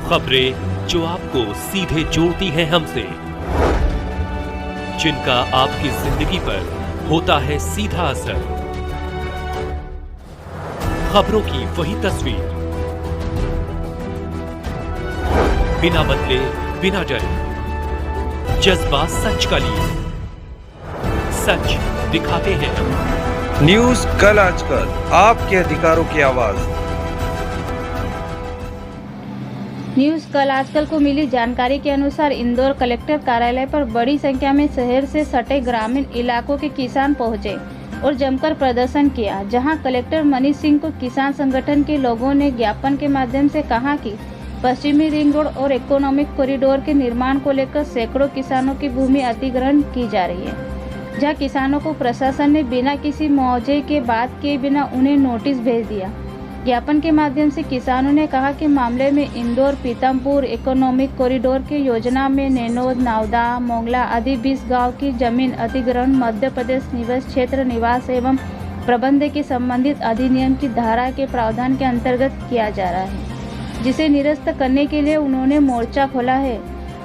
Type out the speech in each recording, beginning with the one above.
खबरें जो आपको सीधे जोड़ती हैं हमसे, जिनका आपकी जिंदगी पर होता है सीधा असर। खबरों की वही तस्वीर, बिना बदले बिना डरे, जज्बा सच का लिए, सच दिखाते हैं हम। न्यूज कल आजकल, आपके अधिकारों की आवाज। न्यूज कल आजकल को मिली जानकारी के अनुसार इंदौर कलेक्टर कार्यालय पर बड़ी संख्या में शहर से सटे ग्रामीण इलाकों के किसान पहुंचे और जमकर प्रदर्शन किया, जहां कलेक्टर मनीष सिंह को किसान संगठन के लोगों ने ज्ञापन के माध्यम से कहा कि पश्चिमी रिंग रोड और इकोनॉमिक कॉरिडोर के निर्माण को लेकर सैकड़ों किसानों की भूमि अधिग्रहण की जा रही है, जहां किसानों को प्रशासन ने बिना किसी मुआवजे के बात किए बिना उन्हें नोटिस भेज दिया। ज्ञापन के माध्यम से किसानों ने कहा कि मामले में इंदौर पीतमपुर इकोनॉमिक कॉरिडोर की योजना में नैनोद, नावदा, मोंगला आदि 20 गांव की जमीन अधिग्रहण मध्य प्रदेश निवास क्षेत्र निवास एवं प्रबंध के संबंधित अधिनियम की धारा के प्रावधान के अंतर्गत किया जा रहा है, जिसे निरस्त करने के लिए उन्होंने मोर्चा खोला है।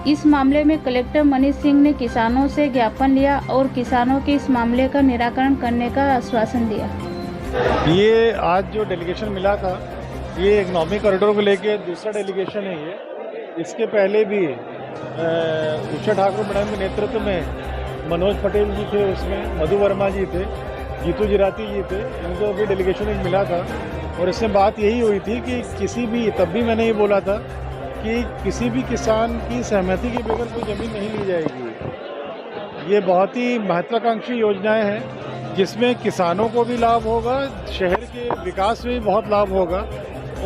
इस मामले में कलेक्टर मनीष सिंह ने किसानों से ज्ञापन लिया और किसानों के इस मामले का निराकरण करने का आश्वासन दिया। ये आज जो डेलीगेशन मिला था, ये इकोनॉमिक कॉरिडोर को लेके दूसरा डेलीगेशन है। ये इसके पहले भी उषा ठाकुर मैडम के नेतृत्व में मनोज पटेल जी थे, उसमें मधु वर्मा जी थे, जीतू जिराती जी थे, इनको भी डेलीगेशन एक मिला था। और इसमें बात यही हुई थी कि किसी भी, तब भी मैंने ये बोला था कि किसी भी किसान की सहमति के बगैर कोई ज़मीन नहीं ली जाएगी। ये बहुत ही महत्वाकांक्षी योजनाएं हैं जिसमें किसानों को भी लाभ होगा, शहर के विकास में भी बहुत लाभ होगा।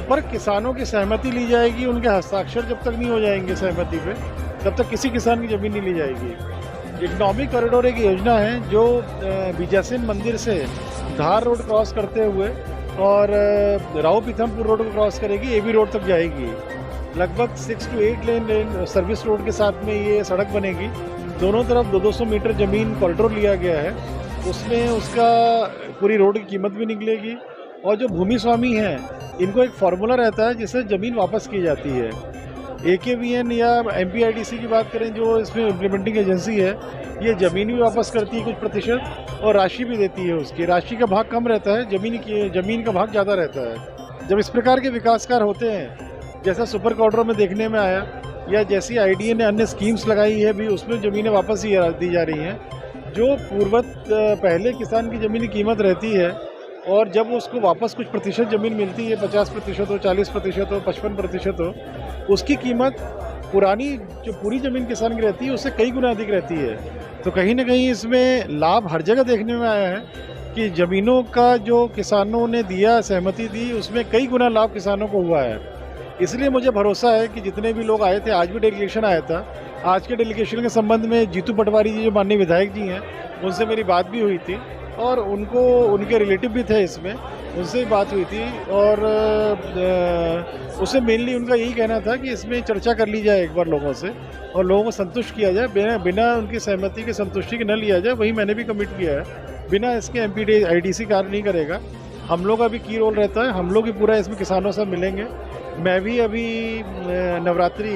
पर किसानों की सहमति ली जाएगी, उनके हस्ताक्षर जब तक नहीं हो जाएंगे सहमति पे, तब तक किसी किसान की ज़मीन नहीं ली जाएगी। इकोनॉमिक कॉरिडोर एक योजना है जो बीजासन मंदिर से धार रोड क्रॉस करते हुए और राव पीथमपुर रोड को क्रॉस करेगी, एबी रोड तक जाएगी। लगभग 6 to 8 लेन सर्विस रोड के साथ में ये सड़क बनेगी। दोनों तरफ 200 मीटर ज़मीन कॉरिडोर लिया गया है। उसमें उसका पूरी रोड की कीमत भी निकलेगी। और जो भूमि स्वामी हैं, इनको एक फार्मूला रहता है जिससे ज़मीन वापस की जाती है। AKVN या MPIDC की बात करें, जो इसमें इम्प्लीमेंटिंग एजेंसी है, ये ज़मीन भी वापस करती है कुछ प्रतिशत और राशि भी देती है। उसकी राशि का भाग कम रहता है, ज़मीन का भाग ज़्यादा रहता है। जब इस प्रकार के विकास कार्य होते हैं, जैसा सुपर कॉरिडोर में देखने में आया या जैसी IDA ने अन्य स्कीम्स लगाई है भी, उसमें ज़मीनें वापस दी जा रही हैं। जो पूर्वत पहले किसान की ज़मीन की कीमत रहती है और जब उसको वापस कुछ प्रतिशत ज़मीन मिलती है, 50% हो, 40% हो, 55% हो, उसकी कीमत पुरानी जो पूरी ज़मीन किसान की रहती है उससे कई गुना अधिक रहती है। तो कहीं ना कहीं इसमें लाभ हर जगह देखने में आया है कि ज़मीनों का जो किसानों ने दिया, सहमति दी, उसमें कई गुना लाभ किसानों को हुआ है। इसलिए मुझे भरोसा है कि जितने भी लोग आए थे, आज भी डेलीगेशन आया था, आज के डेलीगेशन के संबंध में जीतू पटवारी जी जो माननीय विधायक जी हैं, उनसे मेरी बात भी हुई थी और उनको, उनके रिलेटिव भी थे इसमें, उनसे भी बात हुई थी। और उससे मेनली उनका यही कहना था कि इसमें चर्चा कर ली जाए एक बार लोगों से और लोगों को संतुष्ट किया जाए, बिना उनकी सहमति के संतुष्टि के न लिया जाए। वही मैंने भी कमिट किया है। बिना इसके MPIDC कार्य नहीं करेगा। हम लोग का भी की रोल रहता है, हम लोग भी पूरा इसमें किसानों से मिलेंगे। मैं भी अभी नवरात्रि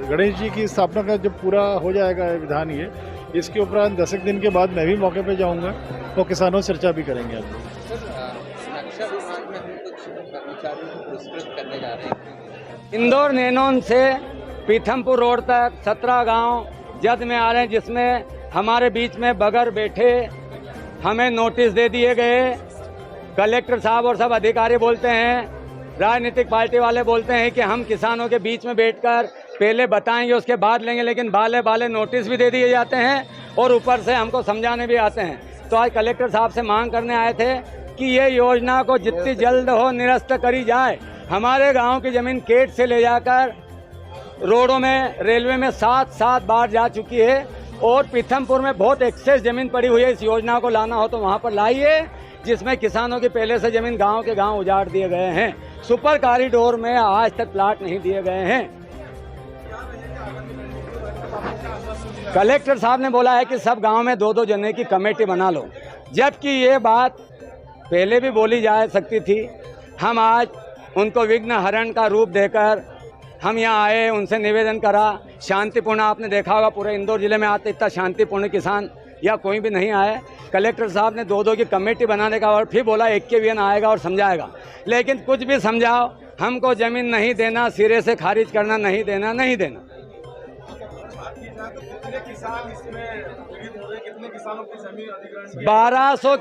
गणेश जी की स्थापना का जब पूरा हो जाएगा विधान, ये इसके उपरांत 10 दिन के बाद मैं भी मौके पे जाऊंगा और किसानों से चर्चा भी करेंगे। रक्षा विभाग में हम कुछ कर्मचारियों को पुरस्कृत करने जा रहे हैं। इंदौर नैनोन से पीथमपुर रोड तक 17 गांव जद में आ रहे हैं, जिसमें हमारे बीच में बगैर बैठे हमें नोटिस दे दिए गए। कलेक्टर साहब और सब अधिकारी बोलते हैं, राजनीतिक पार्टी वाले बोलते हैं कि हम किसानों के बीच में बैठकर पहले बताएंगे उसके बाद लेंगे, लेकिन बाले नोटिस भी दे दिए जाते हैं और ऊपर से हमको समझाने भी आते हैं। तो आज कलेक्टर साहब से मांग करने आए थे कि ये योजना को जितनी जल्द हो निरस्त करी जाए। हमारे गांव की ज़मीन केट से ले जाकर रोडों में, रेलवे में 7 बार जा चुकी है और पीथमपुर में बहुत एक्सेस ज़मीन पड़ी हुई है। इस योजना को लाना हो तो वहाँ पर लाइए, जिसमें किसानों की पहले से ज़मीन गांव के गांव उजाड़ दिए गए हैं। सुपर कॉरिडोर में आज तक प्लाट नहीं दिए गए हैं। कलेक्टर साहब ने बोला है कि सब गांव में 2-2 जने की कमेटी बना लो, जबकि ये बात पहले भी बोली जा सकती थी। हम आज उनको विघ्न हरण का रूप देकर हम यहाँ आए, उनसे निवेदन करा, शांतिपूर्ण, आपने देखा होगा पूरे इंदौर जिले में आते इतना शांतिपूर्ण किसान या कोई भी नहीं आया। कलेक्टर साहब ने 2-2 की कमेटी बनाने का और फिर बोला 21 आएगा और समझाएगा, लेकिन कुछ भी समझाओ, हमको ज़मीन नहीं देना, सिरे से खारिज करना, नहीं देना, नहीं देना। 1200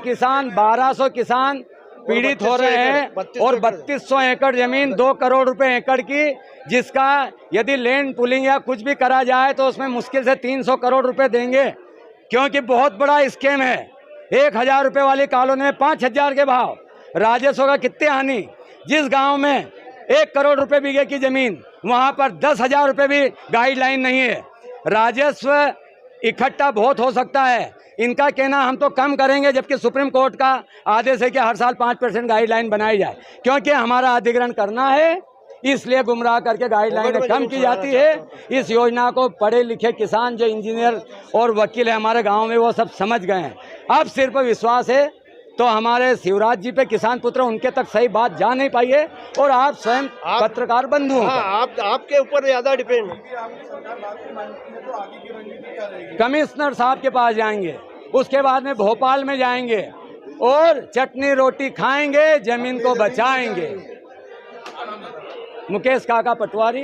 किसान पीड़ित हो रहे हैं और 3200 एकड़ जमीन 2 करोड़ रुपए एकड़ की, जिसका यदि लैंड पुलिंग या कुछ भी करा जाए तो उसमें मुश्किल से 300 करोड़ रुपए देंगे, क्योंकि बहुत बड़ा स्कीम है। 1000 रुपए वाली कॉलोनी में 5000 के भाव, राजस्व का कितने हानि। जिस गांव में 1 करोड़ रुपए बीघे की जमीन, वहां पर 10,000 रुपए भी गाइडलाइन नहीं है। राजस्व इकट्ठा बहुत हो सकता है, इनका कहना हम तो कम करेंगे, जबकि सुप्रीम कोर्ट का आदेश है कि हर साल 5% गाइडलाइन बनाई जाए, क्योंकि हमारा अधिग्रहण करना है, इसलिए गुमराह करके गाइडलाइनें कम की जाती है। इस योजना को पढ़े लिखे किसान, जो इंजीनियर और वकील है हमारे गांव में, वो सब समझ गए हैं। अब सिर्फ विश्वास है तो हमारे शिवराज जी पे किसान पुत्र उनके तक सही बात जा नहीं पाई है, और आप स्वयं पत्रकार बंधु हैं, आपके ऊपर ज्यादा डिपेंड। कमिश्नर साहब के पास जाएंगे, उसके बाद में भोपाल में जाएंगे और चटनी रोटी खाएंगे, जमीन को बचाएंगे। मुकेश काका पटवारी।